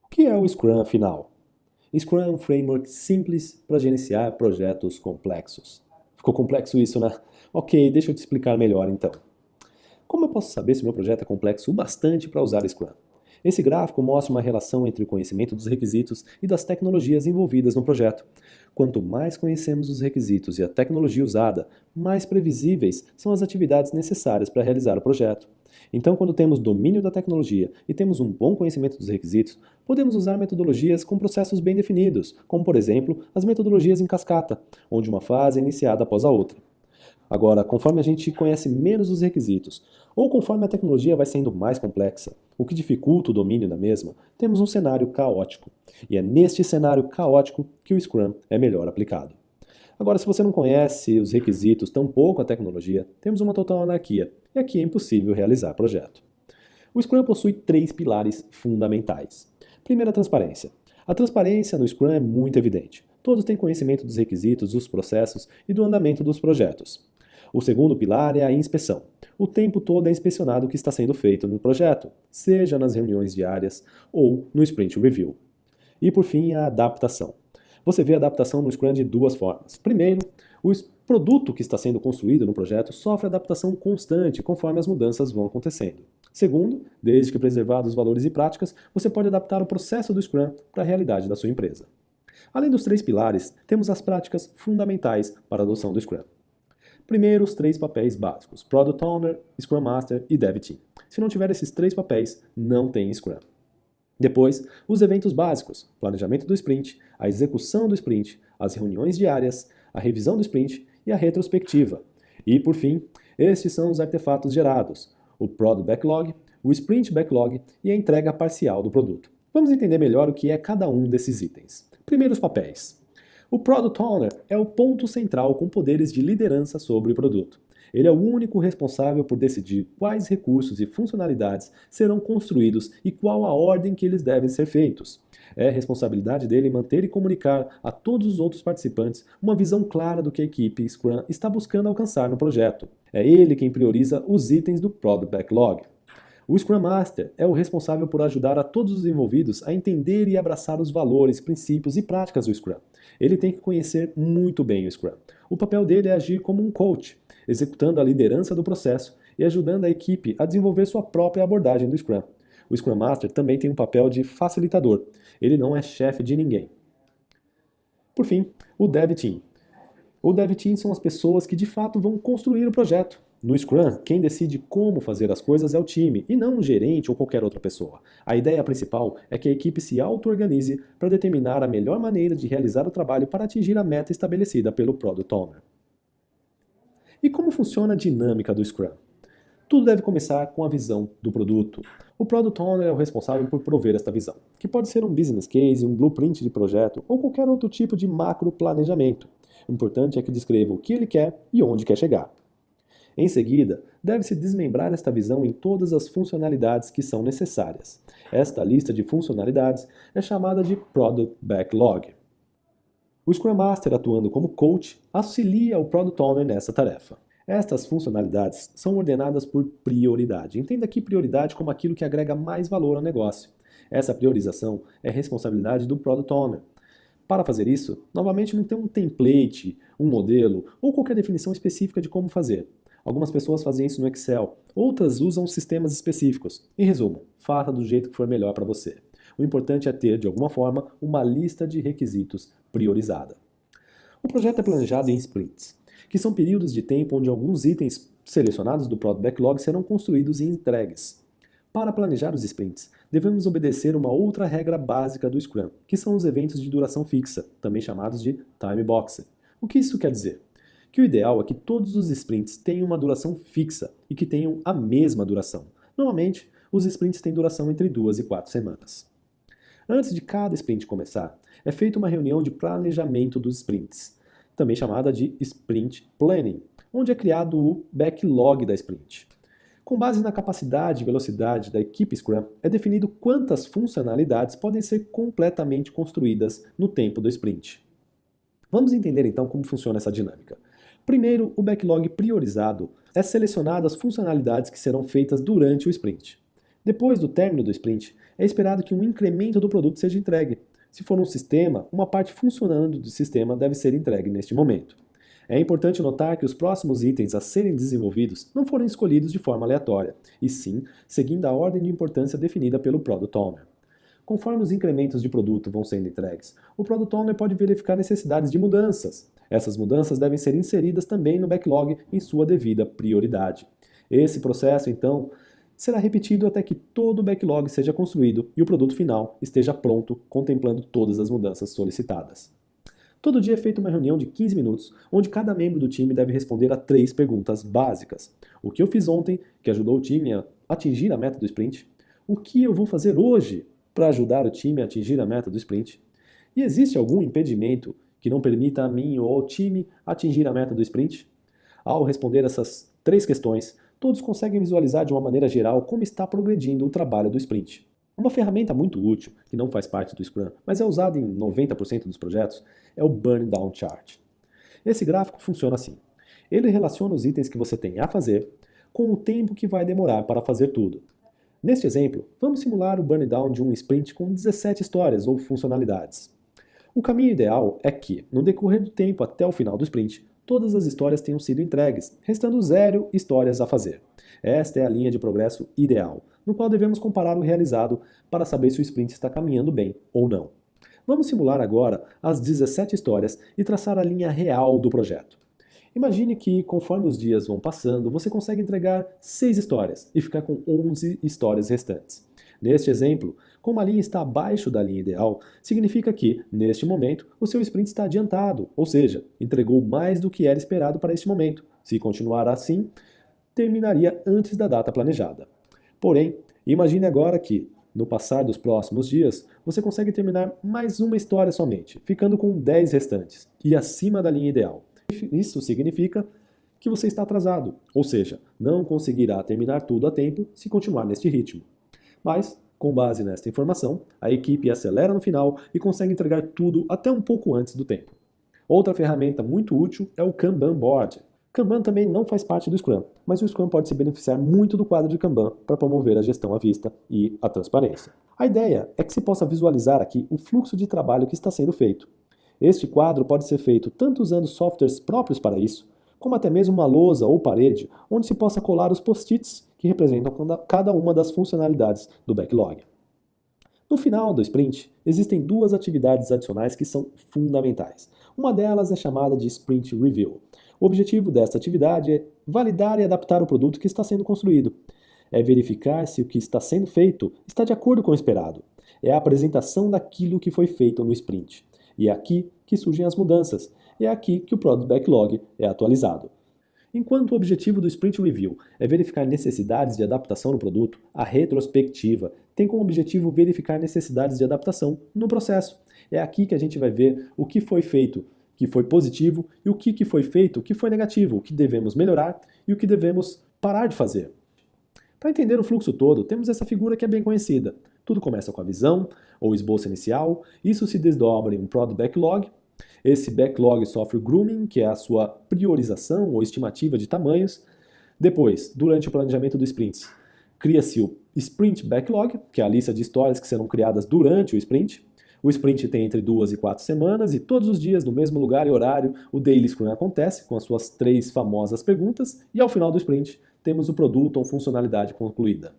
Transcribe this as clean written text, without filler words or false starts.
O que é o Scrum, afinal? Scrum é um framework simples para gerenciar projetos complexos. Ficou complexo isso, né? Ok, deixa eu te explicar melhor então. Como eu posso saber se o meu projeto é complexo o bastante para usar Scrum? Esse gráfico mostra uma relação entre o conhecimento dos requisitos e das tecnologias envolvidas no projeto. Quanto mais conhecemos os requisitos e a tecnologia usada, mais previsíveis são as atividades necessárias para realizar o projeto. Então, quando temos domínio da tecnologia e temos um bom conhecimento dos requisitos, podemos usar metodologias com processos bem definidos, como, por exemplo, as metodologias em cascata, onde uma fase é iniciada após a outra. Agora, conforme a gente conhece menos os requisitos, ou conforme a tecnologia vai sendo mais complexa, o que dificulta o domínio da mesma, temos um cenário caótico. E é neste cenário caótico que o Scrum é melhor aplicado. Agora, se você não conhece os requisitos, tampouco a tecnologia, temos uma total anarquia, e aqui é impossível realizar projeto. O Scrum possui 3 pilares fundamentais. Primeiro, a transparência. A transparência no Scrum é muito evidente. Todos têm conhecimento dos requisitos, dos processos e do andamento dos projetos. O segundo pilar é a inspeção. O tempo todo é inspecionado o que está sendo feito no projeto, seja nas reuniões diárias ou no Sprint Review. E por fim, a adaptação. Você vê a adaptação no Scrum de 2 formas. Primeiro, o produto que está sendo construído no projeto sofre adaptação constante conforme as mudanças vão acontecendo. Segundo, desde que preservados os valores e práticas, você pode adaptar o processo do Scrum para a realidade da sua empresa. Além dos 3 pilares, temos as práticas fundamentais para a adoção do Scrum. Primeiro, os 3 papéis básicos: Product Owner, Scrum Master e Dev Team. Se não tiver esses 3 papéis, não tem Scrum. Depois, os eventos básicos: planejamento do sprint, a execução do sprint, as reuniões diárias, a revisão do sprint e a retrospectiva. E, por fim, estes são os artefatos gerados: o Product Backlog, o Sprint Backlog e a entrega parcial do produto. Vamos entender melhor o que é cada um desses itens. Primeiro, os papéis. O Product Owner é o ponto central com poderes de liderança sobre o produto. Ele é o único responsável por decidir quais recursos e funcionalidades serão construídos e qual a ordem que eles devem ser feitos. É responsabilidade dele manter e comunicar a todos os outros participantes uma visão clara do que a equipe Scrum está buscando alcançar no projeto. É ele quem prioriza os itens do Product Backlog. O Scrum Master é o responsável por ajudar a todos os envolvidos a entender e abraçar os valores, princípios e práticas do Scrum. Ele tem que conhecer muito bem o Scrum. O papel dele é agir como um coach, executando a liderança do processo e ajudando a equipe a desenvolver sua própria abordagem do Scrum. O Scrum Master também tem um papel de facilitador. Ele não é chefe de ninguém. Por fim, o Dev Team. O Dev Team são as pessoas que de fato vão construir o projeto. No Scrum, quem decide como fazer as coisas é o time, e não um gerente ou qualquer outra pessoa. A ideia principal é que a equipe se auto-organize para determinar a melhor maneira de realizar o trabalho para atingir a meta estabelecida pelo Product Owner. E como funciona a dinâmica do Scrum? Tudo deve começar com a visão do produto. O Product Owner é o responsável por prover esta visão, que pode ser um business case, um blueprint de projeto ou qualquer outro tipo de macro planejamento. O importante é que descreva o que ele quer e onde quer chegar. Em seguida, deve-se desmembrar esta visão em todas as funcionalidades que são necessárias. Esta lista de funcionalidades é chamada de Product Backlog. O Scrum Master, atuando como coach, auxilia o Product Owner nessa tarefa. Estas funcionalidades são ordenadas por prioridade. Entenda aqui prioridade como aquilo que agrega mais valor ao negócio. Essa priorização é responsabilidade do Product Owner. Para fazer isso, novamente não tem um template, um modelo ou qualquer definição específica de como fazer. Algumas pessoas fazem isso no Excel, outras usam sistemas específicos. Em resumo, faça do jeito que for melhor para você. O importante é ter, de alguma forma, uma lista de requisitos priorizada. O projeto é planejado em sprints, que são períodos de tempo onde alguns itens selecionados do Product Backlog serão construídos e entregues. Para planejar os sprints, devemos obedecer uma outra regra básica do Scrum, que são os eventos de duração fixa, também chamados de time boxing. O que isso quer dizer? Que o ideal é que todos os sprints tenham uma duração fixa e que tenham a mesma duração. Normalmente, os sprints têm duração entre 2 e 4 semanas. Antes de cada sprint começar, é feita uma reunião de planejamento dos sprints, também chamada de Sprint Planning, onde é criado o backlog da sprint. Com base na capacidade e velocidade da equipe Scrum, é definido quantas funcionalidades podem ser completamente construídas no tempo do sprint. Vamos entender então como funciona essa dinâmica. Primeiro, o backlog priorizado é selecionado as funcionalidades que serão feitas durante o sprint. Depois do término do sprint, é esperado que um incremento do produto seja entregue. Se for um sistema, uma parte funcionando do sistema deve ser entregue neste momento. É importante notar que os próximos itens a serem desenvolvidos não foram escolhidos de forma aleatória, e sim seguindo a ordem de importância definida pelo Product Owner. Conforme os incrementos de produto vão sendo entregues, o Product Owner pode verificar necessidades de mudanças. Essas mudanças devem ser inseridas também no backlog em sua devida prioridade. Esse processo, então, será repetido até que todo o backlog seja construído e o produto final esteja pronto, contemplando todas as mudanças solicitadas. Todo dia é feita uma reunião de 15 minutos, onde cada membro do time deve responder a 3 perguntas básicas. O que eu fiz ontem, que ajudou o time a atingir a meta do sprint? O que eu vou fazer hoje para ajudar o time a atingir a meta do sprint? E existe algum impedimento que não permita a mim ou ao time atingir a meta do sprint? Ao responder essas 3 questões, todos conseguem visualizar de uma maneira geral como está progredindo o trabalho do sprint. Uma ferramenta muito útil, que não faz parte do Scrum, mas é usada em 90% dos projetos, é o Burn Down Chart. Esse gráfico funciona assim. Ele relaciona os itens que você tem a fazer com o tempo que vai demorar para fazer tudo. Neste exemplo, vamos simular o burn down de um sprint com 17 histórias ou funcionalidades. O caminho ideal é que, no decorrer do tempo até o final do sprint, todas as histórias tenham sido entregues, restando 0 histórias a fazer. Esta é a linha de progresso ideal, no qual devemos comparar o realizado para saber se o sprint está caminhando bem ou não. Vamos simular agora as 17 histórias e traçar a linha real do projeto. Imagine que, conforme os dias vão passando, você consegue entregar 6 histórias e ficar com 11 histórias restantes. Neste exemplo, como a linha está abaixo da linha ideal, significa que, neste momento, o seu sprint está adiantado, ou seja, entregou mais do que era esperado para este momento. Se continuar assim, terminaria antes da data planejada. Porém, imagine agora que, no passar dos próximos dias, você consegue terminar mais uma história somente, ficando com 10 restantes, e acima da linha ideal. Isso significa que você está atrasado, ou seja, não conseguirá terminar tudo a tempo se continuar neste ritmo. Mas, com base nesta informação, a equipe acelera no final e consegue entregar tudo até um pouco antes do tempo. Outra ferramenta muito útil é o Kanban Board. Kanban também não faz parte do Scrum, mas o Scrum pode se beneficiar muito do quadro de Kanban para promover a gestão à vista e a transparência. A ideia é que se possa visualizar aqui o fluxo de trabalho que está sendo feito. Este quadro pode ser feito tanto usando softwares próprios para isso, como até mesmo uma lousa ou parede onde se possa colar os post-its que representam cada uma das funcionalidades do backlog. No final do sprint, existem 2 atividades adicionais que são fundamentais. Uma delas é chamada de Sprint Review. O objetivo desta atividade é validar e adaptar o produto que está sendo construído. É verificar se o que está sendo feito está de acordo com o esperado. É a apresentação daquilo que foi feito no sprint. E é aqui que surgem as mudanças. É aqui que o Product Backlog é atualizado. Enquanto o objetivo do Sprint Review é verificar necessidades de adaptação no produto, a retrospectiva tem como objetivo verificar necessidades de adaptação no processo. É aqui que a gente vai ver o que foi feito, que foi positivo, e o que foi feito, o que foi negativo, o que devemos melhorar e o que devemos parar de fazer. Para entender o fluxo todo, temos essa figura que é bem conhecida. Tudo começa com a visão, ou esboço inicial, isso se desdobra em um Product Backlog. Esse backlog sofre o grooming, que é a sua priorização ou estimativa de tamanhos. Depois, durante o planejamento do sprint, cria-se o Sprint Backlog, que é a lista de histórias que serão criadas durante o sprint. O sprint tem entre 2 e 4 semanas e todos os dias, no mesmo lugar e horário, o Daily Scrum acontece com as suas 3 famosas perguntas e ao final do sprint temos o produto ou funcionalidade concluída.